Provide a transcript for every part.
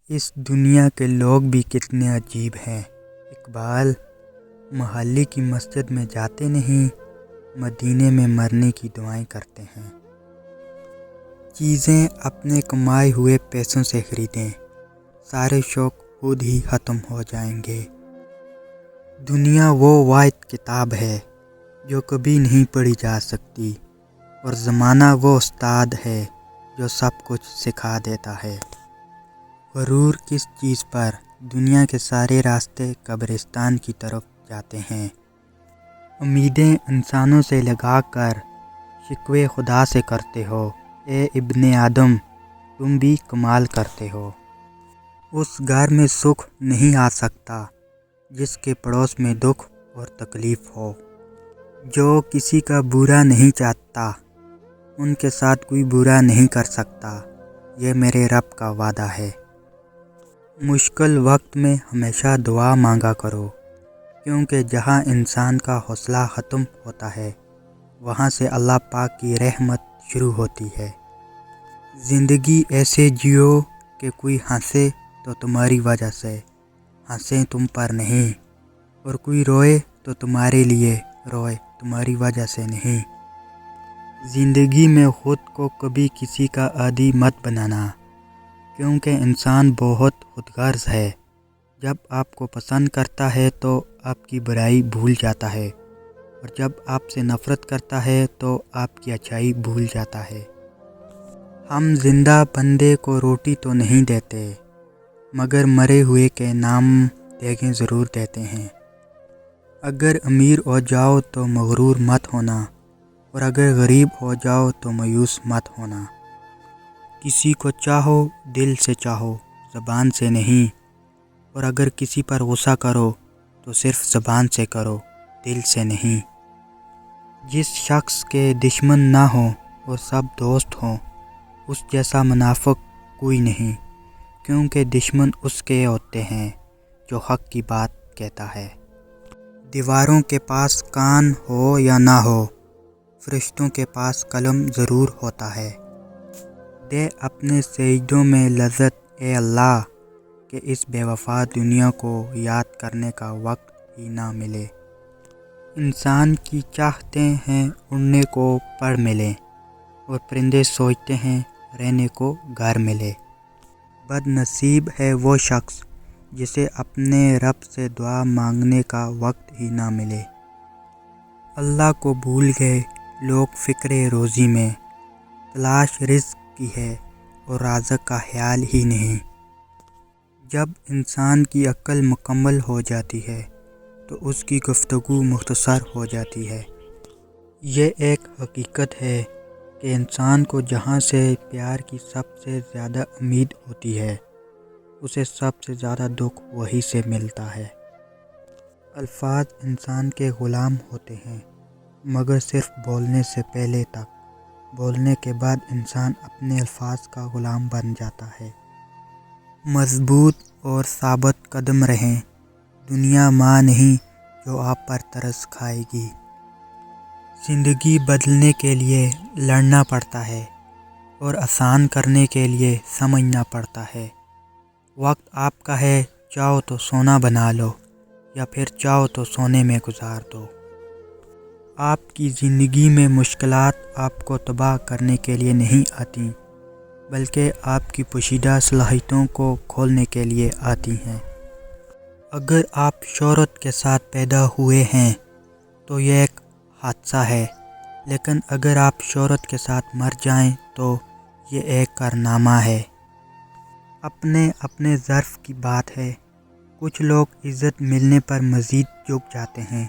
اس دنیا کے لوگ بھی کتنے عجیب ہیں۔ اقبال محلے کی مسجد میں جاتے نہیں، مدینے میں مرنے کی دعائیں کرتے ہیں۔ چیزیں اپنے کمائے ہوئے پیسوں سے خریدیں، سارے شوق خود ہی ختم ہو جائیں گے۔ دنیا وہ واحد کتاب ہے جو کبھی نہیں پڑھی جا سکتی، اور زمانہ وہ استاد ہے جو سب کچھ سکھا دیتا ہے۔ غرور کس چیز پر؟ دنیا کے سارے راستے قبرستان کی طرف جاتے ہیں۔ امیدیں انسانوں سے لگا کر شکوے خدا سے کرتے ہو، اے ابن آدم تم بھی کمال کرتے ہو۔ اس گھر میں سکھ نہیں آ سکتا جس کے پڑوس میں دکھ اور تکلیف ہو۔ جو کسی کا برا نہیں چاہتا ان کے ساتھ کوئی برا نہیں کر سکتا، یہ میرے رب کا وعدہ ہے۔ مشکل وقت میں ہمیشہ دعا مانگا کرو، کیونکہ جہاں انسان کا حوصلہ ختم ہوتا ہے وہاں سے اللہ پاک کی رحمت شروع ہوتی ہے۔ زندگی ایسے جیو کہ کوئی ہنسے تو تمہاری وجہ سے ہنسے، تم پر نہیں، اور کوئی روئے تو تمہارے لیے روئے، تمہاری وجہ سے نہیں۔ زندگی میں خود کو کبھی کسی کا عادی مت بنانا، کیونکہ انسان بہت خودغرض ہے۔ جب آپ کو پسند کرتا ہے تو آپ کی برائی بھول جاتا ہے، اور جب آپ سے نفرت کرتا ہے تو آپ کی اچھائی بھول جاتا ہے۔ ہم زندہ بندے کو روٹی تو نہیں دیتے، مگر مرے ہوئے کے نام دیگیں ضرور دیتے ہیں۔ اگر امیر ہو جاؤ تو مغرور مت ہونا، اور اگر غریب ہو جاؤ تو مایوس مت ہونا۔ کسی کو چاہو دل سے چاہو، زبان سے نہیں، اور اگر کسی پر غصہ کرو تو صرف زبان سے کرو، دل سے نہیں۔ جس شخص کے دشمن نہ ہوں اور سب دوست ہوں، اس جیسا منافق کوئی نہیں، کیونکہ دشمن اس کے ہوتے ہیں جو حق کی بات کہتا ہے۔ دیواروں کے پاس کان ہو یا نہ ہو، فرشتوں کے پاس قلم ضرور ہوتا ہے۔ دے اپنے سجدوں میں لذت اے اللہ، کہ اس بے وفا دنیا کو یاد کرنے کا وقت ہی نہ ملے۔ انسان کی چاہتے ہیں اڑنے کو پر ملے، اور پرندے سوچتے ہیں رہنے کو گھر ملے۔ بد نصیب ہے وہ شخص جسے اپنے رب سے دعا مانگنے کا وقت ہی نہ ملے۔ اللہ کو بھول گئے لوگ فکر روزی میں، تلاش رزق کی ہے اور رازق کا خیال ہی نہیں۔ جب انسان کی عقل مکمل ہو جاتی ہے تو اس کی گفتگو مختصر ہو جاتی ہے۔ یہ ایک حقیقت ہے کہ انسان کو جہاں سے پیار کی سب سے زیادہ امید ہوتی ہے، اسے سب سے زیادہ دکھ وہی سے ملتا ہے۔ الفاظ انسان کے غلام ہوتے ہیں، مگر صرف بولنے سے پہلے تک۔ بولنے کے بعد انسان اپنے الفاظ کا غلام بن جاتا ہے۔ مضبوط اور ثابت قدم رہیں، دنیا ماں نہیں جو آپ پر ترس کھائے گی۔ زندگی بدلنے کے لیے لڑنا پڑتا ہے، اور آسان کرنے کے لیے سمجھنا پڑتا ہے۔ وقت آپ کا ہے، چاہو تو سونا بنا لو، یا پھر چاہو تو سونے میں گزار دو۔ آپ کی زندگی میں مشکلات آپ کو تباہ کرنے کے لیے نہیں آتی، بلکہ آپ کی پوشیدہ صلاحیتوں کو کھولنے کے لیے آتی ہیں۔ اگر آپ شہرت کے ساتھ پیدا ہوئے ہیں تو یہ ایک حادثہ ہے، لیکن اگر آپ شہرت کے ساتھ مر جائیں تو یہ ایک کارنامہ ہے۔ اپنے اپنے ظرف کی بات ہے۔ کچھ لوگ عزت ملنے پر مزید جھک جاتے ہیں،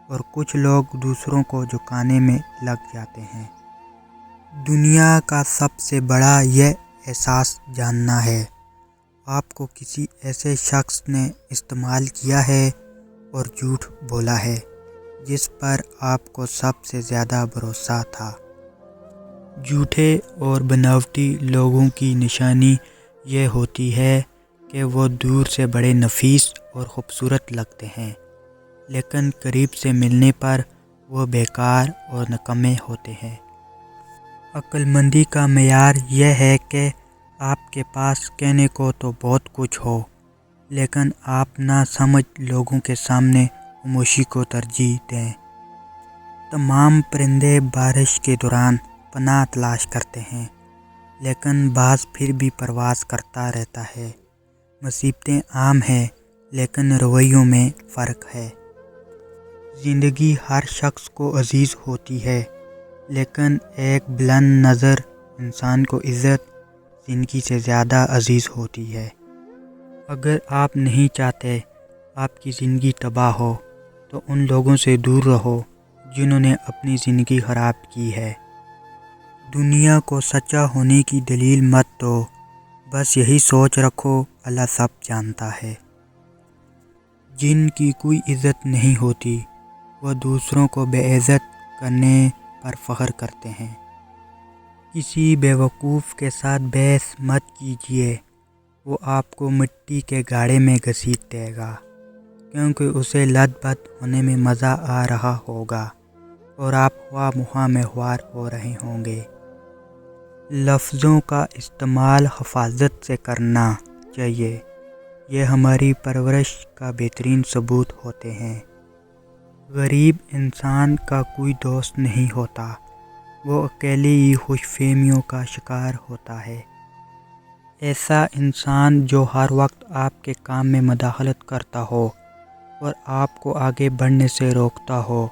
اور کچھ لوگ دوسروں کو جھکانے میں لگ جاتے ہیں۔ دنیا کا سب سے بڑا یہ احساس جاننا ہے، آپ کو کسی ایسے شخص نے استعمال کیا ہے اور جھوٹ بولا ہے جس پر آپ کو سب سے زیادہ بھروسہ تھا۔ جھوٹے اور بناوٹی لوگوں کی نشانی یہ ہوتی ہے کہ وہ دور سے بڑے نفیس اور خوبصورت لگتے ہیں، لیکن قریب سے ملنے پر وہ بیکار اور نکمے ہوتے ہیں۔ عقل مندی کا معیار یہ ہے کہ آپ کے پاس کہنے کو تو بہت کچھ ہو، لیکن آپ نہ سمجھ لوگوں کے سامنے خاموشی کو ترجیح دیں۔ تمام پرندے بارش کے دوران پناہ تلاش کرتے ہیں، لیکن باز پھر بھی پرواز کرتا رہتا ہے۔ مصیبتیں عام ہیں، لیکن رویوں میں فرق ہے۔ زندگی ہر شخص کو عزیز ہوتی ہے، لیکن ایک بلند نظر انسان کو عزت زندگی سے زیادہ عزیز ہوتی ہے۔ اگر آپ نہیں چاہتے آپ کی زندگی تباہ ہو تو ان لوگوں سے دور رہو جنہوں نے اپنی زندگی خراب کی ہے۔ دنیا کو سچا ہونے کی دلیل مت دو، بس یہی سوچ رکھو اللہ سب جانتا ہے۔ جن کی کوئی عزت نہیں ہوتی وہ دوسروں کو بے عزت کرنے پر فخر کرتے ہیں۔ کسی بیوقوف کے ساتھ بحث مت کیجیے، وہ آپ کو مٹی کے گاڑے میں گھسیٹ دے گا، کیونکہ اسے لت پت ہونے میں مزہ آ رہا ہوگا اور آپ خواہ مخواہ محور ہو رہے ہوں گے۔ لفظوں کا استعمال حفاظت سے کرنا چاہیے، یہ ہماری پرورش کا بہترین ثبوت ہوتے ہیں۔ غریب انسان کا کوئی دوست نہیں ہوتا، وہ اکیلے ہی خوش فہمیوں کا شکار ہوتا ہے۔ ایسا انسان جو ہر وقت آپ کے کام میں مداخلت کرتا ہو اور آپ کو آگے بڑھنے سے روکتا ہو،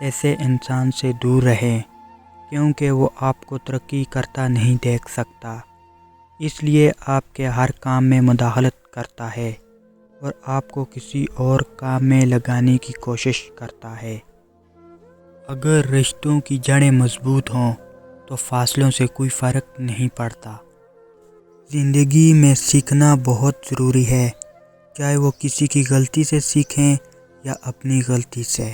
ایسے انسان سے دور رہیں، کیونکہ وہ آپ کو ترقی کرتا نہیں دیکھ سکتا، اس لیے آپ کے ہر کام میں مداخلت کرتا ہے اور آپ کو کسی اور کام میں لگانے کی کوشش کرتا ہے۔ اگر رشتوں کی جڑیں مضبوط ہوں تو فاصلوں سے کوئی فرق نہیں پڑتا۔ زندگی میں سیکھنا بہت ضروری ہے، چاہے وہ کسی کی غلطی سے سیکھیں یا اپنی غلطی سے۔